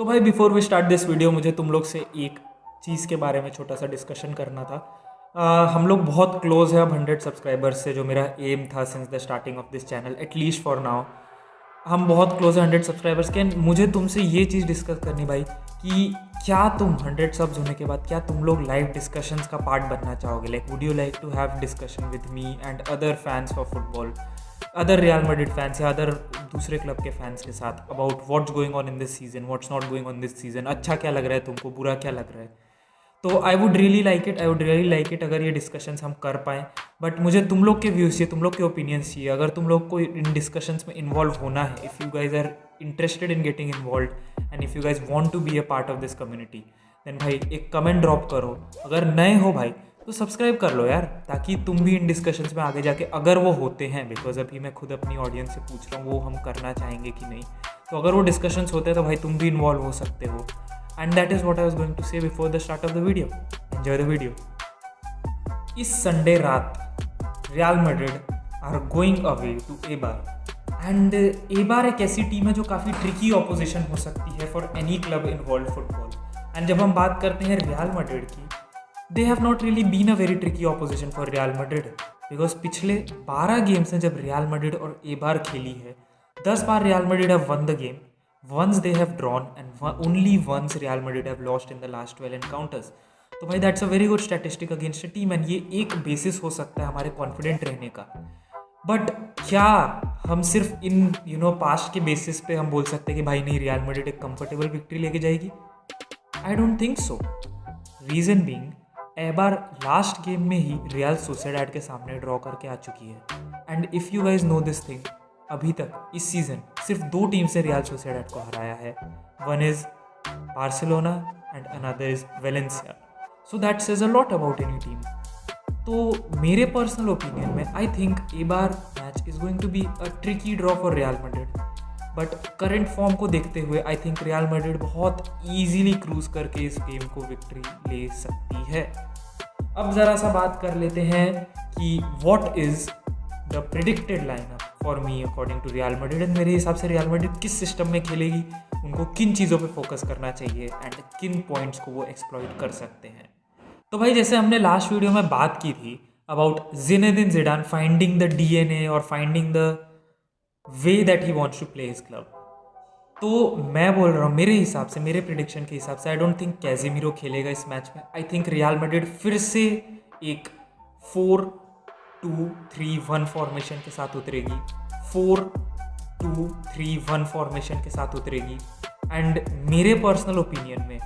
तो भाई before we start this video मुझे तुम लोग से एक चीज़ के बारे में छोटा सा डिस्कशन करना था। हम लोग बहुत क्लोज है अब 100 सब्सक्राइबर्स से, जो मेरा एम था since the starting of this channel, at least for now. हम बहुत क्लोज है 100 सब्सक्राइबर्स के। मुझे तुमसे ये चीज़ डिस्कस करनी भाई कि क्या तुम 100 सब्स होने के बाद क्या तुम लोग लाइव डिस्कशंस का पार्ट बनना चाहोगे? Like would you like to have discussion with me and other fans for football, other Real Madrid fans या अदर दूसरे क्लब के फैंस के साथ, about what's going on in this season, what's not going on this season. अच्छा क्या लग रहा है तुमको, बुरा क्या लग रहा है? तो I would really like it अगर ये डिस्कशंस हम कर पाएँ। बट मुझे तुम लोग के व्यूज़ चाहिए, तुम लोग के ओपिनियंस चाहिए। अगर तुम लोग को इन डिस्कशंस में इन्वॉल्व होना है, if you guys are interested in getting involve and if you guys want to be a part of this community, then भाई एक कमेंट ड्रॉप करो। अगर नए हो भाई तो सब्सक्राइब कर लो यार, ताकि तुम भी इन डिस्कशंस में आगे जाके, अगर वो होते हैं, बिकॉज अभी मैं खुद अपनी ऑडियंस से पूछ रहा हूँ वो हम करना चाहेंगे कि नहीं, तो अगर वो डिस्कशंस होते हैं तो भाई तुम भी इन्वॉल्व हो सकते हो। And that is what I was going to say before the start of the video. Enjoy the video. इस संडे रात Real Madrid are going away to Eibar, and Eibar एक ऐसी टीम है जो काफ़ी ट्रिकी ऑपोजिशन हो सकती है for any club in world football. And जब हम बात करते हैं रियल मैड्रिड की, they have not really been a very tricky opposition for Real Madrid, because पिछले 12 गेम्स हैं जब रियल मैड्रिड और एबार खेली है, 10 बार Real Madrid have won the game, once they have drawn and only once Real Madrid have lost in the last 12 encounters. तो भाई that's a very good statistic against a team, and ये एक basis हो सकता है हमारे confident रहने का। बट क्या हम सिर्फ इन पास्ट के बेसिस पे हम बोल सकते हैं कि भाई नहीं, रियल मैड्रिड एक कंफर्टेबल विक्ट्री लेके जाएगी? I don't think so. Reason being, Eibar last game में ही रियल सोसिएडाड के सामने ड्रॉ करके आ चुकी है। And if you guys know this thing, अभी तक इस सीज़न सिर्फ 2 टीम से रियल सोसिएडाड को हराया है। One is Barcelona and another is Valencia. So that says a lot about any team. तो मेरे पर्सनल ओपिनियन में I think Eibar match is going to be a tricky draw for Real Madrid. But current form को देखते हुए I think Real Madrid बहुत easily cruise करके इस game को विक्ट्री ले सकती है। अब ज़रा सा बात कर लेते हैं कि what is the predicted lineup for me according to Real Madrid. And मेरे हिसाब से रियल मैड्रिड किस सिस्टम में खेलेगी, उनको किन चीज़ों पे फोकस करना चाहिए एंड किन पॉइंट्स को वो एक्सप्लॉइट कर सकते हैं। तो भाई जैसे हमने लास्ट वीडियो में बात की थी about Zinedine Zidane finding the DNA और finding the way that he wants to play his club, तो मैं बोल रहा हूँ मेरे हिसाब से, मेरे प्रिडिक्शन के हिसाब से, आई डोंट थिंक कैज़ेमीरो खेलेगा इस मैच में। आई थिंक रियल मैड्रिड फिर से एक 4-2-3-1 फॉर्मेशन के साथ उतरेगी, 4-2-3-1 फॉर्मेशन के साथ उतरेगी। एंड मेरे पर्सनल ओपिनियन में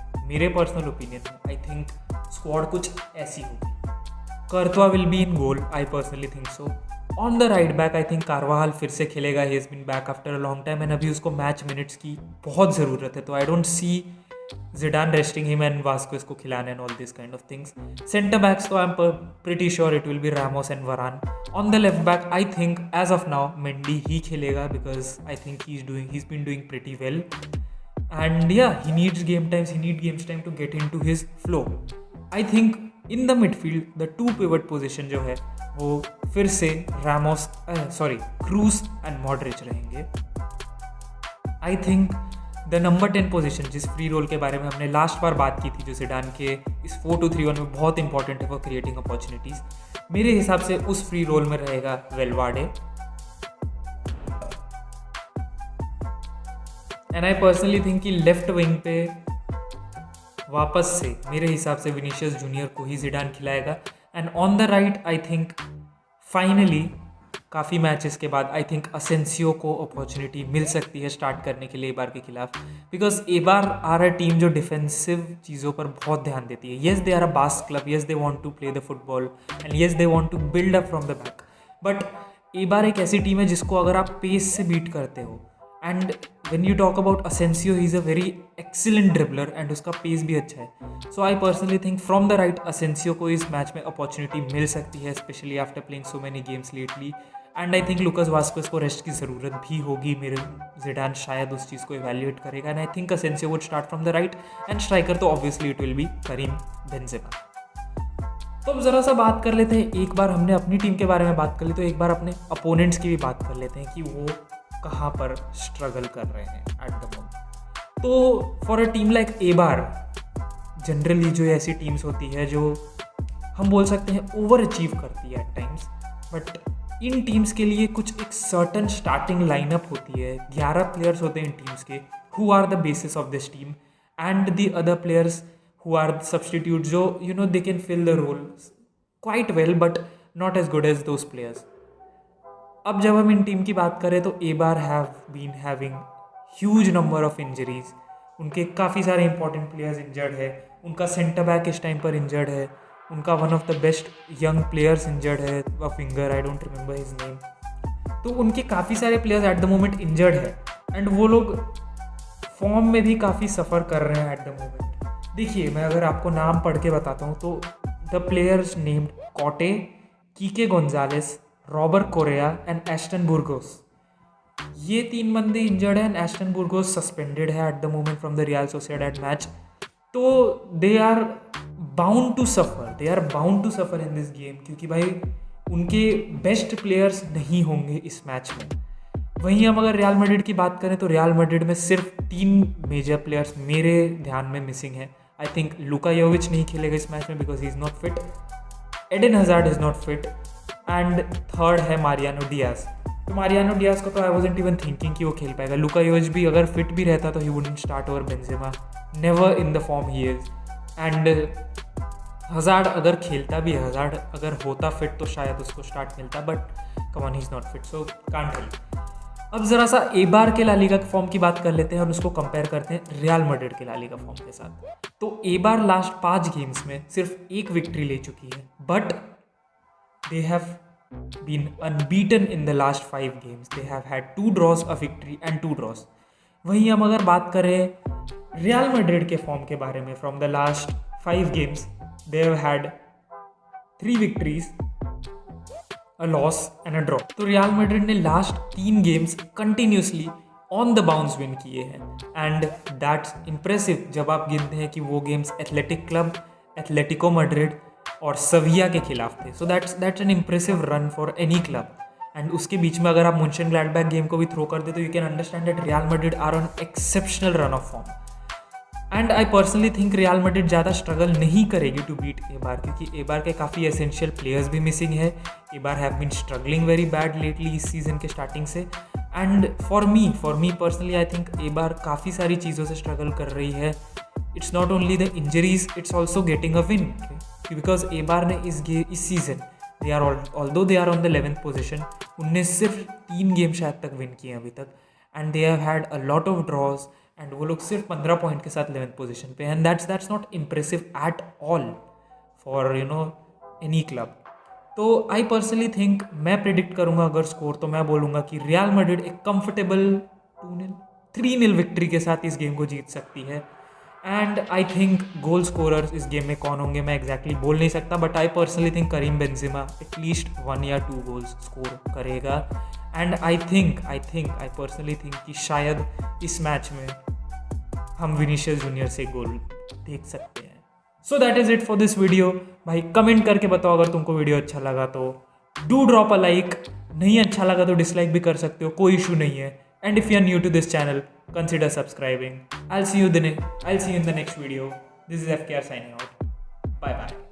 आई थिंक स्क्वाड कुछ ऐसी होगी। Courtois will be in goal, I personally think so. On the right back I think Carvajal फिर से खेलेगा, he has been back after a long time and अभी उसको मैच मिनट्स की बहुत ज़रूरत है। तो I don't see Zidane resting him and Vazquez इसको खिलाने and all this kind of things. Centre backs तो I am pretty sure it will be Ramos and वरान। On the left back I think as of now Mendy ही खेलेगा, because I think he is been doing pretty well and yeah he needs game time to get into his flow. I think in the midfield the 2 pivot position जो है वो फिर से Kroos and Modric रहेंगे। I think the number 10 position, जिस free role के बारे में हमने लास्ट बार बात की थी, जो ज़िडान के इस 4-2-3-1 में बहुत इंपॉर्टेंट है फॉर क्रिएटिंग अपॉर्चुनिटीज़, मेरे हिसाब से उस फ्री रोल में रहेगा वेलवार्डे। एंड आई पर्सनली थिंक कि लेफ्ट विंग पे वापस से मेरे हिसाब से विनीशियस जूनियर को ही ज़िडान खिलाएगा। And on the right I think finally काफ़ी मैचेस के बाद आई थिंक असेंसियो को अपॉर्चुनिटी मिल सकती है स्टार्ट करने के लिए एबार के खिलाफ, because Eibar are a team जो डिफेंसिव चीज़ों पर बहुत ध्यान देती है। Yes they are a vast club, yes they want to play the football and yes they want to build up from the back, but Eibar एक ऐसी team है जिसको अगर आप पेस से बीट करते हो, and when you talk about Asensio, he is a very excellent dribbler and उसका पेस भी अच्छा है। So I personally think from the right Asensio को इस मैच में अपॉर्चुनिटी मिल सकती है, especially after playing so many games lately, and I think Lucas Vazquez को रेस्ट की ज़रूरत भी होगी। मेरे ज़िडान शायद उस चीज़ को इवेल्युएट करेगा, and I think Asensio would start from the right, and striker तो obviously it will be Karim Benzema. तो अब ज़रा सा बात कर लेते हैं, एक बार हमने अपनी टीम के बारे में बात कर ली तो एक बार अपने अपोनेंट्स की भी बात कर लेते हैं कि वो कहाँ पर स्ट्रगल कर रहे हैं एट द मोमेंट। तो फॉर अ टीम लाइक एबार, जनरली जो ऐसी टीम्स होती है जो हम बोल सकते हैं ओवर अचीव करती है at times, but in teams के लिए कुछ एक सर्टन स्टार्टिंग लाइनअप होती है, 11 प्लेयर्स होते हैं इन टीम्स के who are the basis of this team and the other players who are substitute, जो you know they can fill the role quite well but not as good as those players. अब जब हम इन team की बात करें तो Eibar have been having huge number of injuries, उनके काफ़ी सारे इंपॉर्टेंट प्लेयर्स इंजर्ड है, उनका सेंटर बैक इस टाइम पर इंजर्ड है, उनका one of the best young players injured है, a finger, I don't remember his name. तो उनके काफ़ी सारे players at the moment injured है एंड वो लोग फॉर्म में भी काफ़ी सफ़र कर रहे हैं एट द मोमेंट। देखिए, मैं अगर आपको नाम पढ़ के बताता हूँ तो the players named Cote, Kike Gonzalez, Robert Correa and Aston Burgos, ये 3 बंदे इंजर्ड हैं एंड एस्टन बुर्गोस सस्पेंडेड है at the moment from the Real Sociedad match. तो they are bound to suffer in this game, क्योंकि भाई उनके best players नहीं होंगे इस मैच में। वहीं हम अगर रियल मैड्रिड की बात करें तो रियल मैड्रिड में सिर्फ 3 मेजर प्लेयर्स मेरे ध्यान में मिसिंग है। आई थिंक लुका योविच नहीं खेलेगा इस मैच में because he is not fit, Eden Hazard is not fit and third है मारियानो डियाज। तो मारियानो डियाज को तो आई वॉजेंट इवन थिंकिंग कि वो खेल पाएगा। लुका योविच भी अगर फिट भी रहता तो ही wouldn't start over Benzema, never in the form he is. And hazard अगर खेलता भी है, हज़ार्ड अगर होता फिट तो शायद उसको स्टार्ट मिलता, but come on he is not fit, so can't help. अब ज़रा सा एबार के ला लीगा के फॉर्म की बात कर लेते हैं और उसको कंपेयर करते हैं रियल मैड्रिड के ला लीगा फॉर्म के साथ। तो एबार लास्ट 5 गेम्स में सिर्फ 1 विक्ट्री ले चुकी है, but they have been unbeaten in the last 5 games. They have had 2 draws, a victory and 2 draws. वहीं हम अगर बात करें रियल मैड्रिड के फॉर्म के बारे में, from the last 5 games they have had 3 victories, a loss and a draw. तो रियल मैड्रिड ने last 3 games continuously on the bounce win किए हैं एंड दैट्स इम्प्रेसिव जब आप गिनते हैं कि वो games athletic club, Atletico Madrid और सविया के खिलाफ थे। So that's an impressive run for any club. And उसके बीच में अगर आप मुंशनग्लाडबैक गेम को भी थ्रो कर दे तो you can understand that Real Madrid are on exceptional run of form. And I personally think Real Madrid ज़्यादा स्ट्रगल नहीं करेगी टू बीट एबार, क्योंकि एबार के काफ़ी एसेंशियल प्लेयर्स भी मिसिंग है। Eibar have been struggling very bad lately इस सीज़न के स्टार्टिंग से। And for me personally I think Eibar काफ़ी सारी चीज़ों से स्ट्रगल कर रही है। It's not only the injuries, it's also getting a win, because Eibar ने इस season they are although they are on the 11th position, उनने सिर्फ 3 गेम शायद तक विन किए अभी तक and they have had a lot of drawers and वो लोग सिर्फ 15 पॉइंट के साथ 11th पोजिशन पे, and that's not impressive at all for any club. तो आई पर्सनली थिंक, मैं प्रिडिक्ट करूँगा अगर स्कोर तो मैं बोलूँगा कि रियल मैड्रिड एक कंफर्टेबल 2-0 3-0 विक्ट्री के साथ इस गेम को जीत सकती है। And I think goal scorers इस गेम में कौन होंगे मैं एग्जैक्टली बोल नहीं सकता, but I personally think Karim Benzema at least 1 या 2 गोल्स स्कोर करेगा। एंड आई पर्सनली थिंक कि शायद इस मैच में हम विनीशियस जूनियर से गोल देख सकते हैं। So that is it for this video. भाई कमेंट करके बताओ अगर तुमको वीडियो अच्छा लगा तो, डू ड्रॉप अ लाइक, नहीं अच्छा लगा तो डिसलाइक भी कर सकते हो, कोई इशू नहीं है। And if you are new to this channel, consider subscribing. I'll see you in the next video. This is FKR signing out. Bye bye.